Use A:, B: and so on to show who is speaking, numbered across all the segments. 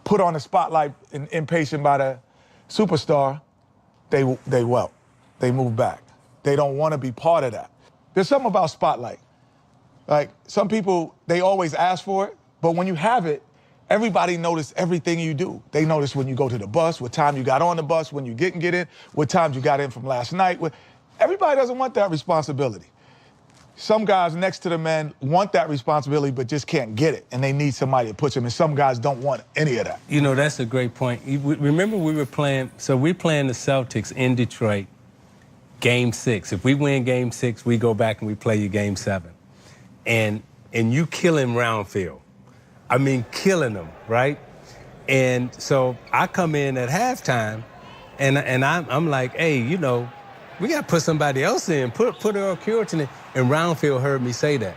A: put on the spotlight and impatient by the superstar, they welt. They move back. They don't want to be part of that. There's something about spotlight. Like, some people, they always ask for it, but when you have it, everybody notices everything you do. They notice when you go to the bus, what time you got on the bus, when you get in, what time you got in from last night. Everybody doesn't want that responsibility. Some guys next to the men want that responsibility, but just can't get it, and they need somebody to push them, and some guys don't want any of that.
B: You know, that's a great point. Remember we were playing, so we're playing the Celtics in Detroit, Game 6. If we win Game 6, we go back and we play you Game 7. And you kill him round field. I mean, killing them, right? And so I come in at halftime, and I'm like, hey, you know, we got to put somebody else in, put Earl Cureton in. And Roundfield heard me say that.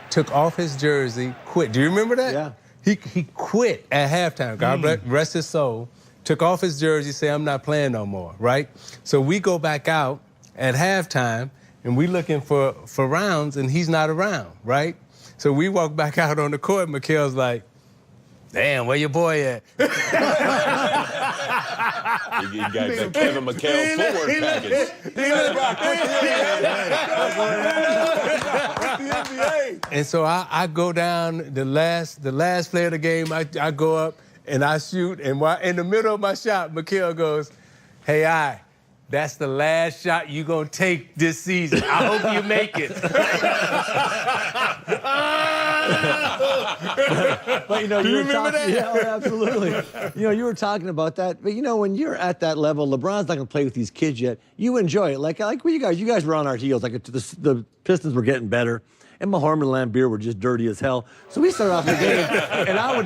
B: Took off his jersey, quit. Do you remember that?
C: Yeah.
B: He quit at halftime. God rest his soul. Took off his jersey, said, I'm not playing no more, right? So we go back out at halftime, and we looking for rounds, and he's not around, right? So we walk back out on the court, McHale's like, damn, where your boy at?
D: You got the Kevin McHale forward package.
B: And so I go down the last play of the game. I go up and I shoot, and while in the middle of my shot, McHale goes, hey, that's the last shot you gonna take this season. I hope you make it.
C: But you know,
B: Do you remember that?
C: Yeah, absolutely. You know, you were talking about that. But you know, when you're at that level, LeBron's not gonna play with these kids yet. You enjoy it. Like when you guys were on our heels. Like the Pistons were getting better, and Mahorn and Lambeer were just dirty as hell. So we started off the game, and I would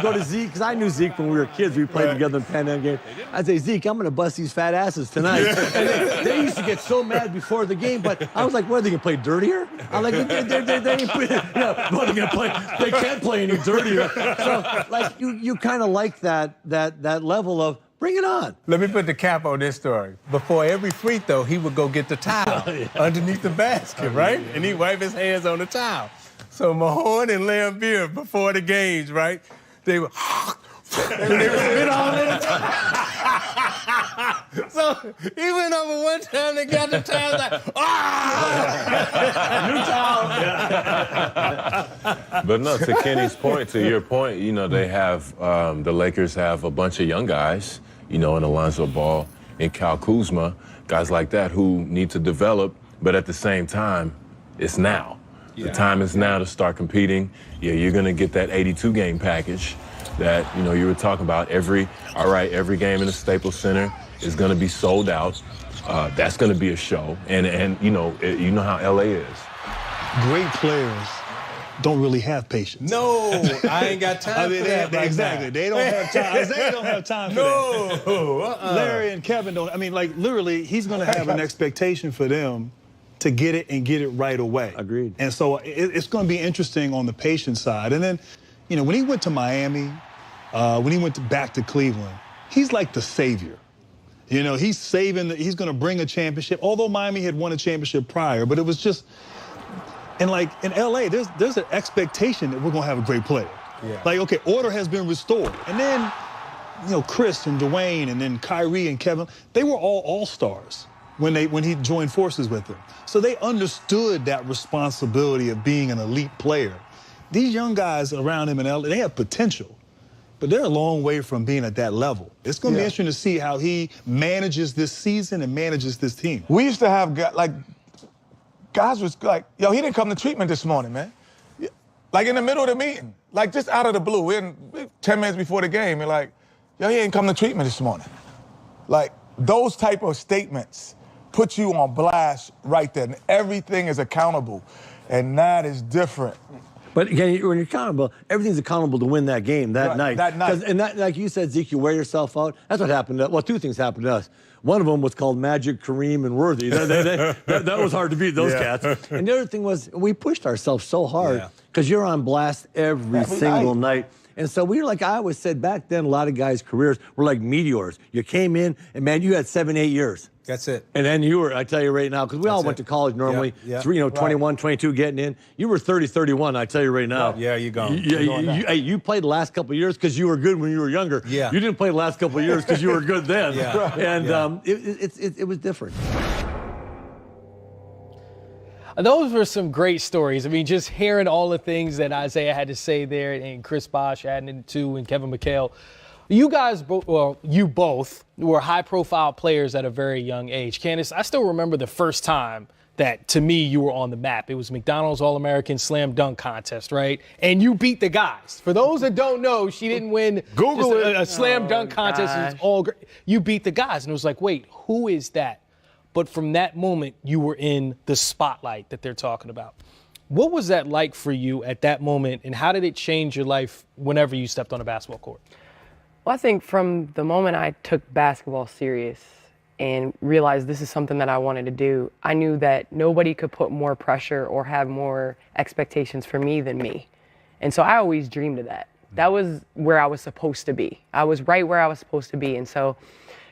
C: go to Zeke, because I knew Zeke when we were kids. We played together in Pan Am game. I'd say, Zeke, I'm gonna bust these fat asses tonight. And they used to get so mad before the game, but I was like, what, are they gonna play dirtier? I'm like, they ain't what are they gonna play? They can't play any dirtier. So like you kind of like that level of bring it on.
B: Let me put the cap on this story. Before every free throw, he would go get the towel underneath the basket, right? And he'd wipe his hands on the towel. So Mahorn and Lambeer, before the games, right, they would spit all in the towel. So he went over one time, they got the towel, like, new towel.
D: But no, to Kenny's point, to your point, you know, they have, the Lakers have a bunch of young guys, you know, in Alonzo Ball and Kyle Kuzma, guys like that who need to develop, but at the same time, it's now. The time is now to start competing. Yeah, you're going to get that 82-game package that, you know, you were talking about. Every game in the Staples Center is going to be sold out. That's going to be a show. And you know how LA is.
E: Great players don't really have patience.
B: No, I ain't got time for that.
E: Exactly. They don't have time. Isaiah don't have time for that. Larry and Kevin don't. I mean, like, literally, he's going to have an expectation for them to get it and get it right away.
C: Agreed.
E: And so it's going to be interesting on the patience side. And then, you know, when he went to Miami, when he went back to Cleveland, he's like the savior. You know, he's saving, he's going to bring a championship, although Miami had won a championship prior, but it was just, and like in LA, there's an expectation that we're going to have a great player.
B: Yeah.
E: Like, okay, order has been restored. And then, you know, Chris and Dwayne and then Kyrie and Kevin, they were all all-stars when he joined forces with them. So they understood that responsibility of being an elite player. These young guys around him in LA, they have potential, but they're a long way from being at that level. It's going to be interesting to see how he manages this season and manages this team.
A: We used to have, guys was like, yo, he didn't come to treatment this morning, man. Like in the middle of the meeting, like just out of the blue, we're 10 minutes before the game, you're like, yo, he ain't come to treatment this morning. Like those type of statements put you on blast right there. And everything is accountable, and that is different.
C: But again, when you're accountable, everything's accountable to win that game that night.
A: That night.
C: And that, like you said, Zeke, you wear yourself out. That's what happened. Well, two things happened to us. One of them was called Magic, Kareem, and Worthy. That was hard to beat those cats. And the other thing was we pushed ourselves so hard because you're on blast every single night. And so we were like, I always said back then, a lot of guys' careers were like meteors. You came in, and man, you had 7-8 years.
B: That's it.
C: And then you were, I tell you right now, because we all went to college normally,
B: Yeah.
C: 21, 22 getting in. You were 30, 31, I tell you right now.
B: Yeah, you're gone.
C: You played the last couple of years because you were good when you were younger.
B: Yeah.
C: You didn't play the last couple of years because you were good then.
B: Yeah.
C: And it was different.
F: Those were some great stories. I mean, just hearing all the things that Isiah had to say there, and Chris Bosh adding it too, and Kevin McHale. You guys, you both were high-profile players at a very young age. Candace, I still remember the first time that, to me, you were on the map. It was McDonald's All-American Slam Dunk Contest, right? And you beat the guys. For those that don't know, she didn't win a Slam Dunk Contest. It was all great. You beat the guys, and it was like, wait, who is that? But from that moment, you were in the spotlight that they're talking about. What was that like for you at that moment, and how did it change your life whenever you stepped on a basketball court?
G: Well, I think from the moment I took basketball serious and realized this is something that I wanted to do, I knew that nobody could put more pressure or have more expectations for me than me. And so I always dreamed of that. That was where I was supposed to be. I was right where I was supposed to be. And so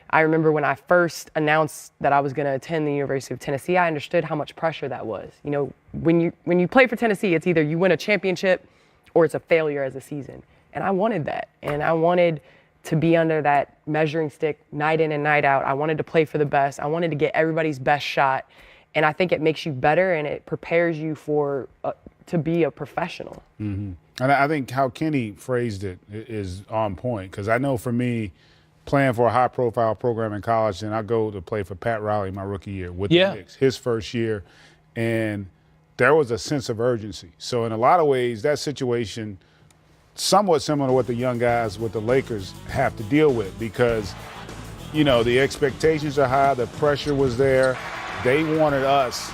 G: I remember when I first announced that I was going to attend the University of Tennessee, I understood how much pressure that was. You know, when you play for Tennessee, it's either you win a championship or it's a failure as a season. And I wanted that. And I wanted to be under that measuring stick night in and night out. I wanted to play for the best. I wanted to get everybody's best shot. And I think it makes you better and it prepares you for to be a professional.
H: Mm-hmm. And I think how Kenny phrased it is on point, because I know for me, playing for a high-profile program in college, and I go to play for Pat Riley my rookie year with the Knicks, his first year, and there was a sense of urgency. So in a lot of ways, that situation somewhat similar to what the young guys with the Lakers have to deal with, because, you know, the expectations are high, the pressure was there. They wanted us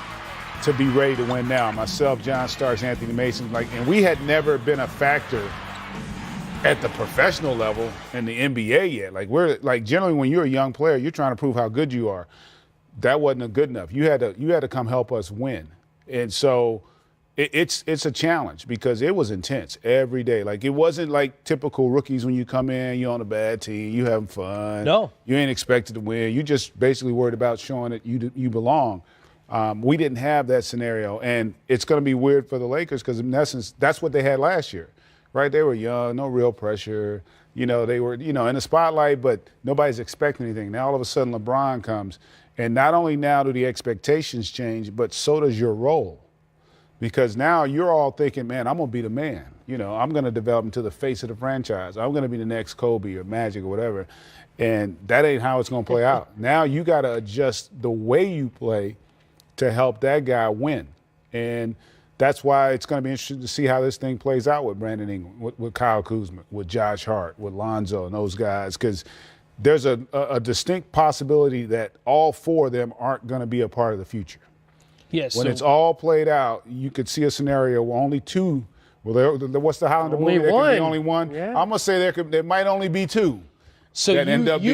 H: to be ready to win now. Myself, John Starks, Anthony Mason, and we had never been a factor at the professional level in the NBA yet. Generally when you're a young player, you're trying to prove how good you are. That wasn't good enough. You had to come help us win. And so it's a challenge because it was intense every day. Like, it wasn't like typical rookies when you come in, you're on a bad team, you having fun.
F: No.
H: You ain't expected to win. You just basically worried about showing that you belong. We didn't have that scenario, and it's going to be weird for the Lakers because, in essence, that's what they had last year, right? They were young, no real pressure. You know, they were, in the spotlight, but nobody's expecting anything. Now, all of a sudden, LeBron comes, and not only now do the expectations change, but so does your role. Because now you're all thinking, man, I'm going to be the man. I'm going to develop into the face of the franchise. I'm going to be the next Kobe or Magic or whatever. And that ain't how it's going to play out. Now you got to adjust the way you play to help that guy win. And that's why it's going to be interesting to see how this thing plays out with Brandon Ingram, with Kyle Kuzma, with Josh Hart, with Lonzo and those guys. Because there's a distinct possibility that all four of them aren't going to be a part of the future.
F: Yes.
H: When it's all played out, you could see a scenario where only two. Well, what's the Highlander movie? There could be only one. Yeah. I'm gonna say there might only be two.
F: So you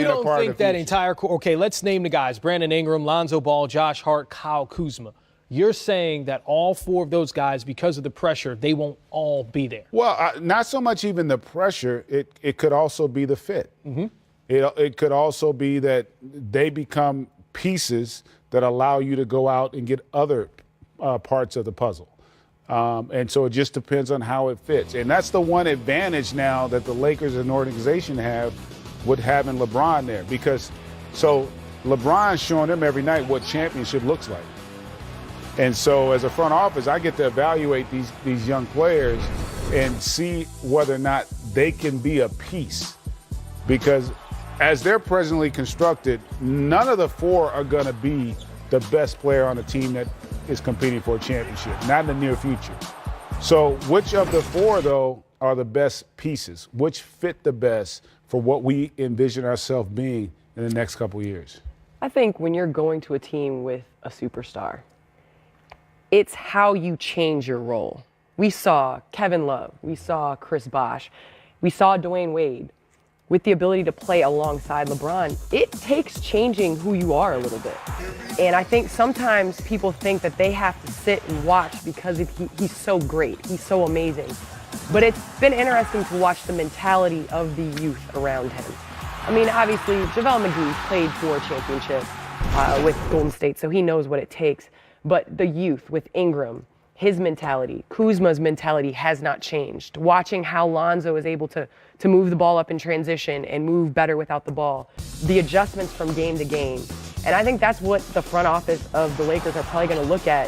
F: don't think that entire – okay, let's name the guys. Brandon Ingram, Lonzo Ball, Josh Hart, Kyle Kuzma. You're saying that all four of those guys, because of the pressure, they won't all be there.
H: Well, not so much even the pressure. It could also be the fit. Mm-hmm. It could also be that they become pieces that allow you to go out and get other parts of the puzzle. And so it just depends on how it fits. And that's the one advantage now that the Lakers as an organization have with having LeBron there. Because so LeBron's showing them every night what championship looks like. And so as a front office, I get to evaluate these young players and see whether or not they can be a piece. Because as they're presently constructed, none of the four are going to be the best player on the team that is competing for a championship, not in the near future. So which of the four, though, are the best pieces? Which fit the best for what we envision ourselves being in the next couple of years?
G: I think when you're going to a team with a superstar, it's how you change your role. We saw Kevin Love. We saw Chris Bosh. We saw Dwayne Wade. With the ability to play alongside LeBron, it takes changing who you are a little bit. And I think sometimes people think that they have to sit and watch because he's so great, he's so amazing. But it's been interesting to watch the mentality of the youth around him. I mean, obviously, JaVale McGee played for a championship with Golden State, so he knows what it takes. But the youth with Ingram, his mentality, Kuzma's mentality has not changed. Watching how Lonzo is able to move the ball up in transition and move better without the ball, the adjustments from game to game. And I think that's what the front office of the Lakers are probably going to look at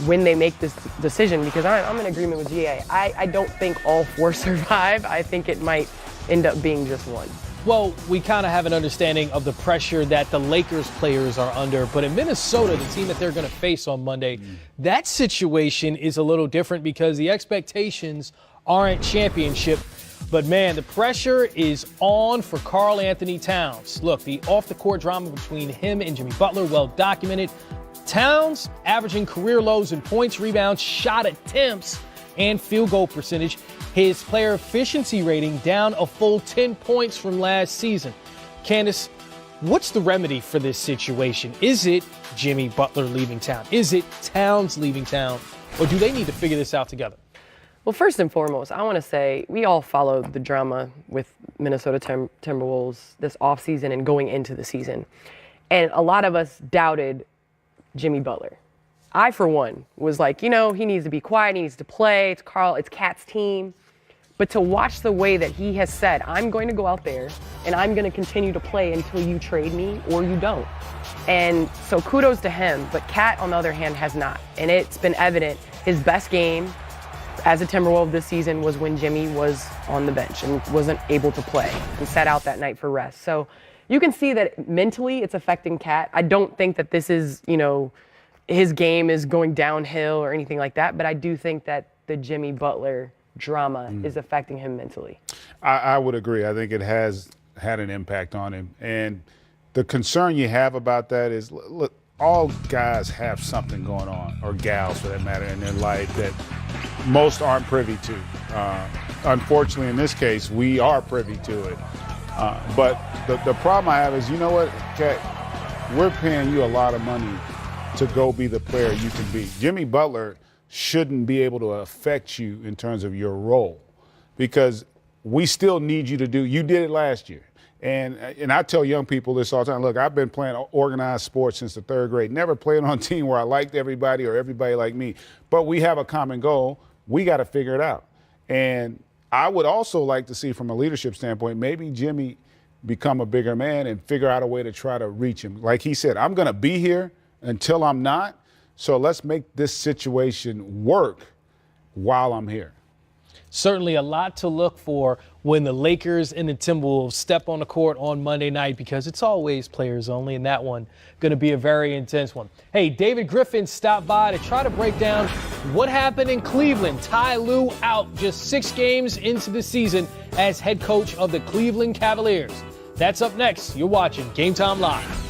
G: when they make this decision, because I'm in agreement with GA. I don't think all 4 survive. I think it might end up being just one.
F: Well, we kind of have an understanding of the pressure that the Lakers players are under, but in Minnesota, the team that they're going to face on Monday, that situation is a little different because the expectations aren't championship. But man, the pressure is on for Karl Anthony Towns. Look, the off-the-court drama between him and Jimmy Butler, well documented. Towns averaging career lows in points, rebounds, shot attempts, and field goal percentage. His player efficiency rating down a full 10 points from last season. Candace, what's the remedy for this situation? Is it Jimmy Butler leaving town? Is it Towns leaving town? Or do they need to figure this out together?
G: Well, first and foremost, I want to say we all followed the drama with Minnesota Timberwolves this offseason and going into the season. And a lot of us doubted Jimmy Butler. I, for one, was like, he needs to be quiet, he needs to play, it's Cat's team. But to watch the way that he has said, I'm going to go out there and I'm going to continue to play until you trade me or you don't. And so kudos to him, but Cat, on the other hand, has not. And it's been evident his best game as a Timberwolves this season was when Jimmy was on the bench and wasn't able to play and sat out that night for rest. So you can see that mentally it's affecting Cat. I don't think that this is, his game is going downhill or anything like that, but I do think that the Jimmy Butler drama is affecting him mentally.
H: I would agree. I think it has had an impact on him. And the concern you have about that is, look, all guys have something going on, or gals for that matter, in their life that most aren't privy to. Unfortunately, in this case, we are privy to it. But the problem I have is, you know what, Kat, we're paying you a lot of money to go be the player you can be. Jimmy Butler shouldn't be able to affect you in terms of your role, because we still need you to do. You did it last year. And I tell young people this all the time. Look, I've been playing organized sports since the 3rd grade. Never played on a team where I liked everybody or everybody liked me. But we have a common goal. We got to figure it out. And I would also like to see, from a leadership standpoint, maybe Jimmy become a bigger man and figure out a way to try to reach him. Like he said, I'm going to be here until I'm not. So let's make this situation work while I'm here.
F: Certainly a lot to look for when the Lakers and the Timberwolves step on the court on Monday night, because it's always players only, and that one going to be a very intense one. Hey, David Griffin stopped by to try to break down what happened in Cleveland. Ty Lue out just 6 games into the season as head coach of the Cleveland Cavaliers. That's up next. You're watching Game Time Live.